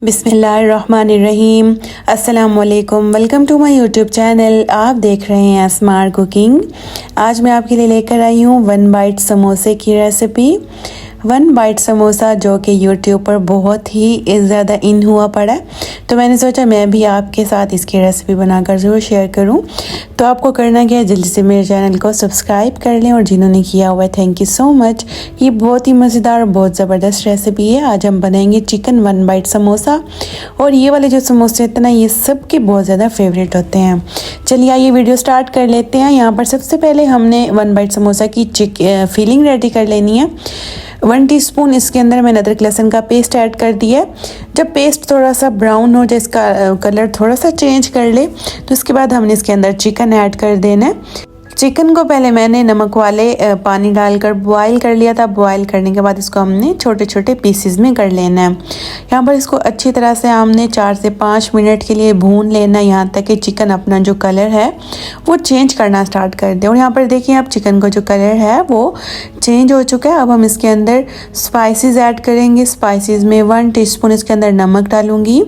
बिस्मिल्लाहिर्रहमानिर्रहीम। अस्सलामुअलैकुम। Welcome to my YouTube channel. आप देख रहे हैं स्मार्ट कुकिंग। आज मैं आपके लिए लेकर आई हूँ 1 बाइट समोसे की रेसिपी। 1 बाइट समोसा जो कि यूट्यूब पर बहुत ही ज़्यादा इन हुआ पड़ा है, तो मैंने सोचा मैं भी आपके साथ इसकी रेसिपी बनाकर ज़रूर शेयर करूं। तो आपको करना क्या है, जल्दी से मेरे चैनल को सब्सक्राइब कर लें और जिन्होंने किया हुआ है थैंक यू सो मच। ये बहुत ही मज़ेदार और बहुत ज़बरदस्त रेसिपी है। आज हम बनाएंगे चिकन 1 बाइट समोसा, और ये वाले जो समोसे होते हैं ना, ये सबके बहुत ज़्यादा फेवरेट होते हैं। चलिए आइए वीडियो स्टार्ट कर लेते हैं। यहाँ पर सबसे पहले हमने 1 बाइट समोसा की फिलिंग रेडी कर लेनी है। 1 टीस्पून इसके अंदर मैंने अदरक लहसुन का पेस्ट ऐड कर दिया है। जब पेस्ट थोड़ा सा ब्राउन हो जाए, इसका कलर थोड़ा सा चेंज कर ले, तो इसके बाद हमने इसके अंदर चिकन ऐड कर देना है। चिकन को पहले मैंने नमक वाले पानी डालकर बॉईल कर लिया था। बॉईल करने के बाद इसको हमने छोटे छोटे पीसेस में कर लेना है। यहाँ पर इसको अच्छी तरह से हमने 4 से 5 मिनट के लिए भून लेना है, यहाँ तक कि चिकन अपना जो कलर है वो चेंज करना स्टार्ट कर दे। और यहाँ पर देखिए आप चिकन का जो कलर है वो चेंज हो चुका है। अब हम इसके अंदर स्पाइसेस ऐड करेंगे। स्पाइसेस में 1 टीस्पून इसके अंदर नमक डालूंगी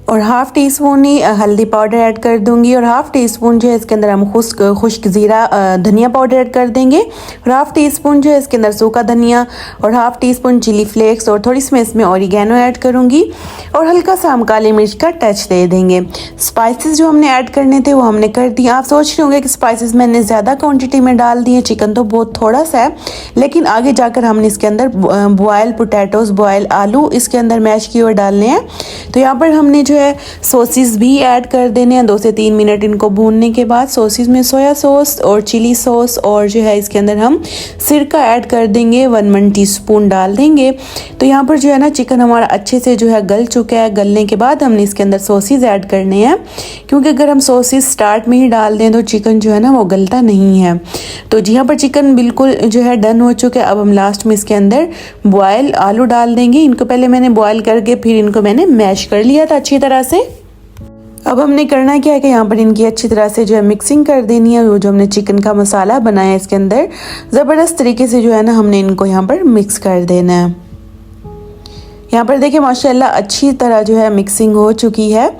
और हाफ़ टी स्पून ही हल्दी पाउडर ऐड कर दूंगी, और हाफ़ टी स्पून जो है इसके अंदर हम खुश्क ज़ीरा धनिया पाउडर ऐड कर देंगे, और हाफ़ टी स्पून जो है इसके अंदर सूखा धनिया, और half teaspoon chilli flakes, और थोड़ी सी मैं इसमें ऑरिगेनो ऐड करूंगी, और हल्का सा हम काली मिर्च का टच दे देंगे। स्पाइसेस जो हमने ऐड करने थे वो हमने कर दिए। आप सोच रहे होंगे कि स्पाइसेस मैंने ज़्यादा क्वान्टिटी में डाल दिए, चिकन तो बहुत थोड़ा सा है, लेकिन आगे जाकर हमने इसके अंदर बॉयल पोटैटोज़, बॉयल आलू इसके अंदर मैश किए हुए डालने हैं। तो यहाँ पर हमने जो है सॉसेस भी ऐड कर देने हैं। 2 से 3 मिनट इनको भूनने के बाद सॉसेस में सोया सॉस और चिली सॉस, और जो है इसके अंदर हम सिरका ऐड कर देंगे, 1 टीस्पून डाल देंगे। तो यहाँ पर जो है ना चिकन हमारा अच्छे से जो है गल चुका है। गलने के बाद हमने इसके अंदर सॉसेस ऐड करने हैं, क्योंकि अगर हम सॉसेस स्टार्ट में ही डाल दें तो चिकन जो है ना वो गलता नहीं है। तो जी यहाँ पर चिकन बिल्कुल जो है डन हो चुका है। अब हम लास्ट में इसके अंदर बॉयल आलू डाल देंगे। इनको पहले मैंने बॉयल करके फिर इनको मैंने मैश कर लिया था अच्छी तरह से। अब हमने करना क्या है कि यहाँ पर इनकी अच्छी तरह से जो है मिक्सिंग कर देनी है। वो जो हमने चिकन का मसाला बनाया है इसके अंदर ज़बरदस्त तरीके से जो है ना हमने इनको यहाँ पर मिक्स कर देना है। यहाँ पर देखिए माशाल्लाह अच्छी तरह जो है मिक्सिंग हो चुकी है।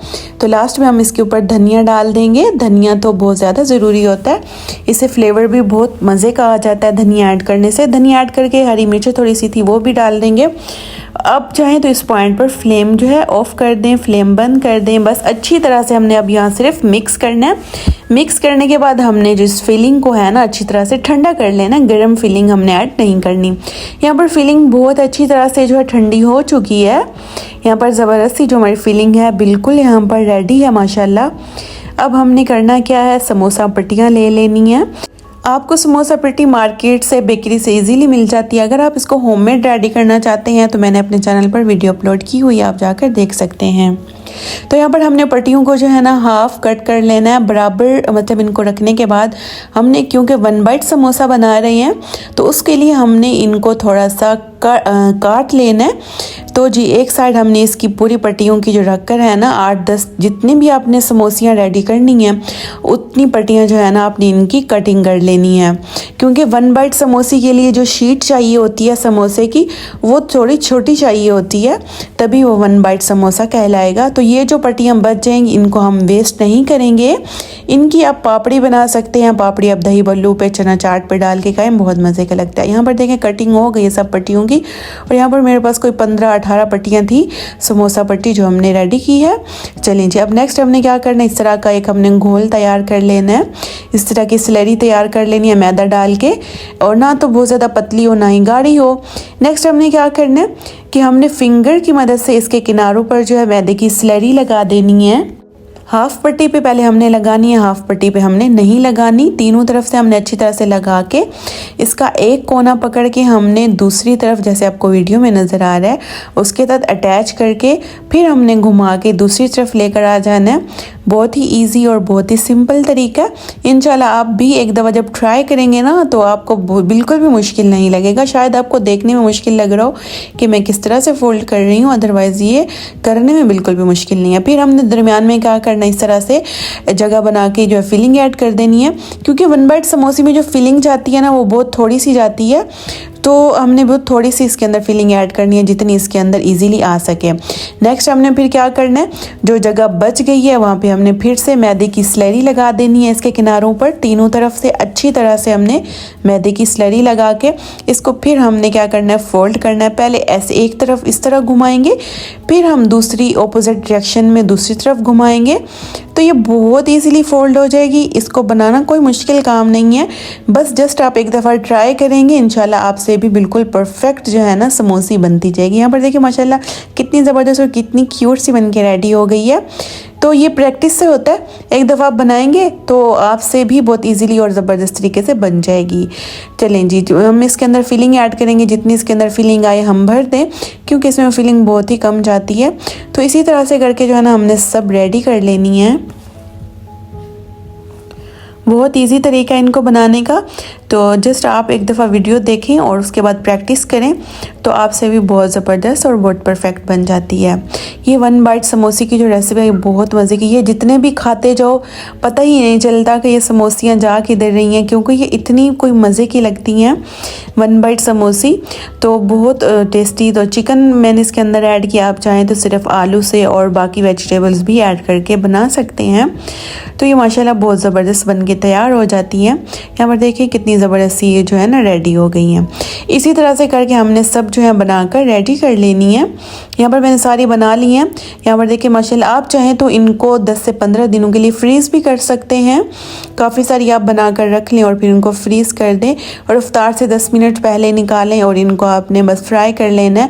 तो लास्ट में हम इसके ऊपर धनिया डाल देंगे। धनिया तो बहुत ज़्यादा ज़रूरी होता है, इससे फ्लेवर भी बहुत मज़े का आ जाता है धनिया ऐड करने से। धनिया ऐड करके हरी मिर्च थोड़ी सी थी वो भी डाल देंगे। अब चाहें तो इस पॉइंट पर फ्लेम जो है ऑफ कर दें, फ्लेम बंद कर दें। बस अच्छी तरह से हमने अब यहाँ सिर्फ मिक्स करना है। मिक्स करने के बाद हमने जिस फिलिंग को है ना अच्छी तरह से ठंडा कर लेना। गर्म फिलिंग हमने ऐड नहीं करनी। यहाँ पर फिलिंग बहुत अच्छी तरह से जो है ठंडी हो चुकी है। यहाँ पर ज़बरदस्ती जो हमारी फिलिंग है बिल्कुल यहाँ पर रेडी है माशाल्लाह। अब हमने करना क्या है, समोसा पट्टियाँ ले लेनी है। आपको समोसा पट्टी मार्केट से, बेकरी से इजीली मिल जाती है। अगर आप इसको होममेड रेडी करना चाहते हैं तो मैंने अपने चैनल पर वीडियो अपलोड की हुई है, आप जाकर देख सकते हैं। तो यहाँ पर हमने पट्टियों को जो है ना हाफ कट कर लेना है बराबर, मतलब इनको रखने के बाद हमने, क्योंकि 1 बाइट समोसा बना रहे हैं तो उसके लिए हमने इनको थोड़ा सा काट लेना है। तो जी एक साइड हमने इसकी पूरी पट्टियों की जो रखकर है ना 8-10 जितनी भी आपने समोसियाँ रेडी करनी है उतनी पट्टियाँ जो है ना आपने इनकी कटिंग कर लेनी है, क्योंकि 1 बाइट समोसे के लिए जो शीट चाहिए होती है समोसे की वो थोड़ी छोटी चाहिए होती है, तभी वो 1 बाइट समोसा कहलाएगा। तो ये जो पट्टियाँ बच जाएंगी इनको हम वेस्ट नहीं करेंगे। इनकी आप पापड़ी बना सकते हैं। पापड़ी आप दही बल्लू पे, चना चाट पे डाल के खाएं, बहुत मज़े का लगता है। यहाँ पर देखें कटिंग हो गई है सब पट्टियों की, और यहाँ पर मेरे पास कोई 15-18 पट्टियाँ थी समोसा पट्टी जो हमने रेडी की है। चलिए जी अब नेक्स्ट हमने क्या करना है, इस तरह का एक हमने घोल तैयार कर लेना है। इस तरह की स्लरी तैयार कर लेनी है मैदा डाल के, और ना तो बहुत ज़्यादा पतली हो ना ही गाढ़ी हो। नेक्स्ट हमने क्या करना है कि हमने फिंगर की मदद से इसके किनारों पर जो है मैदे की स्लरी लगा देनी है। हाफ पट्टी पे पहले हमने लगानी है, हाफ पट्टी पे हमने नहीं लगानी। तीनों तरफ से हमने अच्छी तरह से लगा के इसका एक कोना पकड़ के हमने दूसरी तरफ, जैसे आपको वीडियो में नज़र आ रहा है, उसके साथ अटैच करके फिर हमने घुमा के दूसरी तरफ लेकर आ जाना है। बहुत ही इजी और बहुत ही सिंपल तरीका। इंशाल्लाह आप भी एक दफ़ा जब ट्राई करेंगे ना तो आपको बिल्कुल भी मुश्किल नहीं लगेगा। शायद आपको देखने में मुश्किल लग रहा हो कि मैं किस तरह से फोल्ड कर रही हूँ, अदरवाइज़ ये करने में बिल्कुल भी मुश्किल नहीं है। फिर हमने दरमियान में क्या करना, इस तरह से जगह बना के जो है फिलिंग ऐड कर देनी है, क्योंकि 1 बाइट समोसे में जो फिलिंग जाती है ना वो बहुत थोड़ी सी जाती है। तो हमने बहुत थोड़ी सी इसके अंदर फिलिंग ऐड करनी है जितनी इसके अंदर इजीली आ सके। नेक्स्ट हमने फिर क्या करना है, जो जगह बच गई है वहाँ पे हमने फिर से मैदे की स्लरी लगा देनी है। इसके किनारों पर तीनों तरफ से अच्छी तरह से हमने मैदे की स्लरी लगा के इसको फिर हमने क्या करना है, फोल्ड करना है। पहले ऐसे एक तरफ इस तरह घुमाएंगे, फिर हम दूसरी ऑपोजिट डायरेक्शन में दूसरी तरफ घुमाएंगे, तो ये बहुत इजीली फोल्ड हो जाएगी। इसको बनाना कोई मुश्किल काम नहीं है, बस जस्ट आप एक दफ़ा ट्राई करेंगे, इंशाल्लाह आपसे भी बिल्कुल परफेक्ट जो है ना समोसी बनती जाएगी। यहाँ पर देखिए माशाल्लाह कितनी ज़बरदस्त और कितनी क्यूट सी बन के रेडी हो गई है। तो ये प्रैक्टिस से होता है, एक दफ़ा आप बनाएंगे तो आपसे भी बहुत इजीली और ज़बरदस्त तरीके से बन जाएगी। चलें जी, हम इसके अंदर फिलिंग ऐड करेंगे, जितनी इसके अंदर फिलिंग आए हम भर दें, क्योंकि इसमें फिलिंग बहुत ही कम जाती है। तो इसी तरह से करके जो है ना हमने सब रेडी कर लेनी है। बहुत इजी तरीका है इनको बनाने का, तो जस्ट आप एक दफ़ा वीडियो देखें और उसके बाद प्रैक्टिस करें तो आपसे भी बहुत ज़बरदस्त और बहुत परफेक्ट बन जाती है। ये 1 बाइट समोसे की जो रेसिपी है बहुत मज़े की है, जितने भी खाते जाओ पता ही नहीं चलता कि ये समोसियाँ जा किधर रही हैं, क्योंकि ये इतनी कोई मज़े की लगती हैं 1 बाइट समोसी, तो बहुत टेस्टी। तो चिकन मैंने इसके अंदर ऐड किया, आप चाहें तो सिर्फ आलू से और बाकी वेजिटेबल्स भी ऐड करके बना सकते हैं। तो ये माशाल्लाह बहुत ज़बरदस्त बन के तैयार हो जाती हैं। यहाँ पर देखिए कितनी ज़बरदस्त ये जो है ना रेडी हो गई हैं। इसी तरह से करके हमने सब जो है बनाकर रेडी कर लेनी है। यहाँ पर मैंने सारी बना ली हैं। यहाँ पर देखिए माशाल्लाह आप चाहें तो इनको 10 से 15 दिनों के लिए फ्रीज़ भी कर सकते हैं। काफ़ी सारी आप बना कर रख लें और फिर इनको फ्रीज़ कर दें और इफ्तार से 10 मिनट पहले निकालें और इनको आपने बस फ्राई कर लेना है,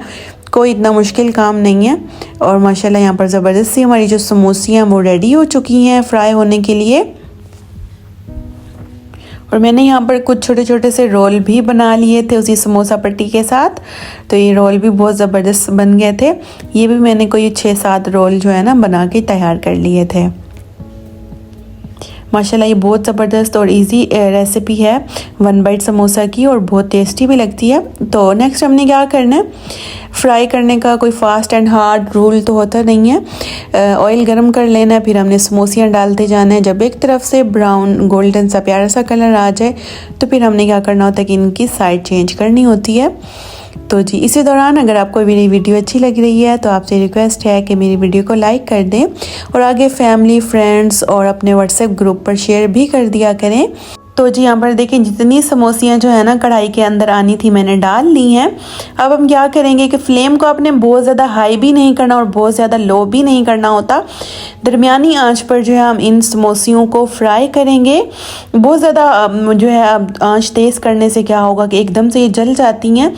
कोई इतना मुश्किल काम नहीं है। और माशाल्लाह यहाँ पर ज़बरदस्त सी हमारी जो समोसियाँ वो रेडी हो चुकी हैं फ्राई होने के लिए। और मैंने यहाँ पर कुछ छोटे छोटे से रोल भी बना लिए थे उसी समोसा पट्टी के साथ, तो ये रोल भी बहुत ज़बरदस्त बन गए थे। ये भी मैंने कोई 6-7 रोल जो है ना बना के तैयार कर लिए थे। माशाल्लाह ये बहुत ज़बरदस्त और इजी रेसिपी है 1 बाइट समोसा की, और बहुत टेस्टी भी लगती है। तो नेक्स्ट हमने क्या करना है, फ्राई करने का कोई फास्ट एंड हार्ड रूल तो होता नहीं है। ऑयल गरम कर लेना है, फिर हमने समोसियाँ डालते जाना है। जब एक तरफ से ब्राउन गोल्डन सा प्यारा सा कलर आ जाए तो फिर हमने क्या करना होता है कि इनकी साइड चेंज करनी होती है। तो जी इसी दौरान अगर आपको मेरी वीडियो अच्छी लग रही है तो आपसे रिक्वेस्ट है कि मेरी वीडियो को लाइक कर दें और आगे फैमिली, फ्रेंड्स और अपने व्हाट्सएप ग्रुप पर शेयर भी कर दिया करें। तो जी यहाँ पर देखिए जितनी समोसियाँ जो है ना कढ़ाई के अंदर आनी थी मैंने डाल ली हैं। अब हम क्या करेंगे कि फ्लेम को आपने बहुत ज़्यादा हाई भी नहीं करना और बहुत ज़्यादा लो भी नहीं करना होता, दरमियानी आंच पर जो है हम इन समोसियों को फ्राई करेंगे। बहुत ज़्यादा जो है आंच तेज़ करने से क्या होगा कि एकदम से ये जल जाती हैं,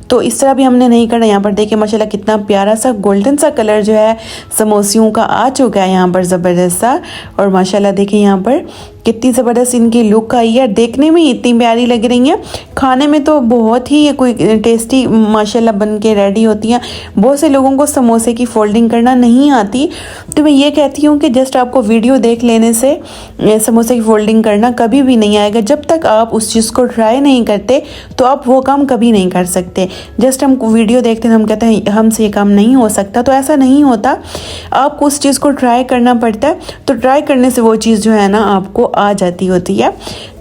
तो इस तरह भी हमने नहीं करना। यहाँ पर देखिए माशाल्लाह कितना प्यारा सा गोल्डन सा कलर जो है समोसियों का आ चुका है यहाँ पर ज़बरदस्त सा। और माशाल्लाह देखिए यहाँ पर कितनी ज़बरदस्त इनकी लुक आई है, देखने में इतनी प्यारी लग रही हैं, खाने में तो बहुत ही कोई टेस्टी माशाल्लाह बन के रेडी होती हैं। बहुत से लोगों को समोसे की फोल्डिंग करना नहीं आती, तो मैं ये कहती हूँ कि जस्ट आपको वीडियो देख लेने से समोसे की फोल्डिंग करना कभी भी नहीं आएगा। जब तक आप उस चीज़ को ट्राई नहीं करते तो आप वो काम कभी नहीं कर सकते। जस्ट हम वीडियो देखते हैं, हम कहते हैं हमसे ये काम नहीं हो सकता, तो ऐसा नहीं होता। आपको उस चीज़ को ट्राई करना पड़ता है, तो ट्राई करने से वो चीज़ जो है ना आपको आ जाती होती है।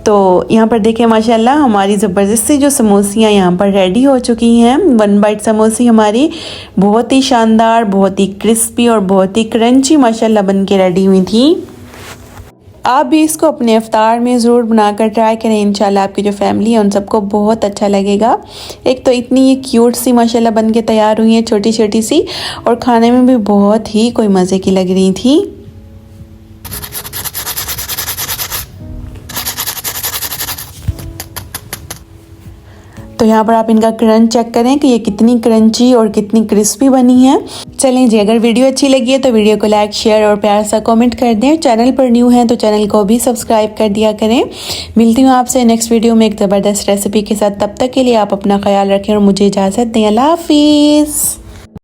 तो यहाँ पर देखिए माशाल्लाह हमारी ज़बरदस्त सी जो समोसियाँ यहाँ पर रेडी हो चुकी हैं। 1 बाइट समोसी हमारी बहुत ही शानदार, बहुत ही क्रिस्पी और बहुत ही क्रंची माशाल्लाह बन के रेडी हुई थी। आप भी इसको अपने इफ्तार में ज़रूर बनाकर ट्राई करें, इंशाल्लाह आपकी जो फैमिली है उन सबको बहुत अच्छा लगेगा। एक तो इतनी ये क्यूट सी माशाल्लाह बन के तैयार हुई है, छोटी छोटी सी, और खाने में भी बहुत ही कोई मज़े की लग रही थी। तो यहाँ पर आप इनका क्रंच चेक करें कि ये कितनी क्रंची और कितनी क्रिस्पी बनी है। चलें जी, अगर वीडियो अच्छी लगी है तो वीडियो को लाइक, शेयर और प्यार सा कमेंट कर दें। चैनल पर न्यू हैं तो चैनल को भी सब्सक्राइब कर दिया करें। मिलती हूँ आपसे नेक्स्ट वीडियो में एक ज़बरदस्त रेसिपी के साथ। तब तक के लिए आप अपना ख्याल रखें और मुझे इजाज़त दें। अल्लाह हाफिज़।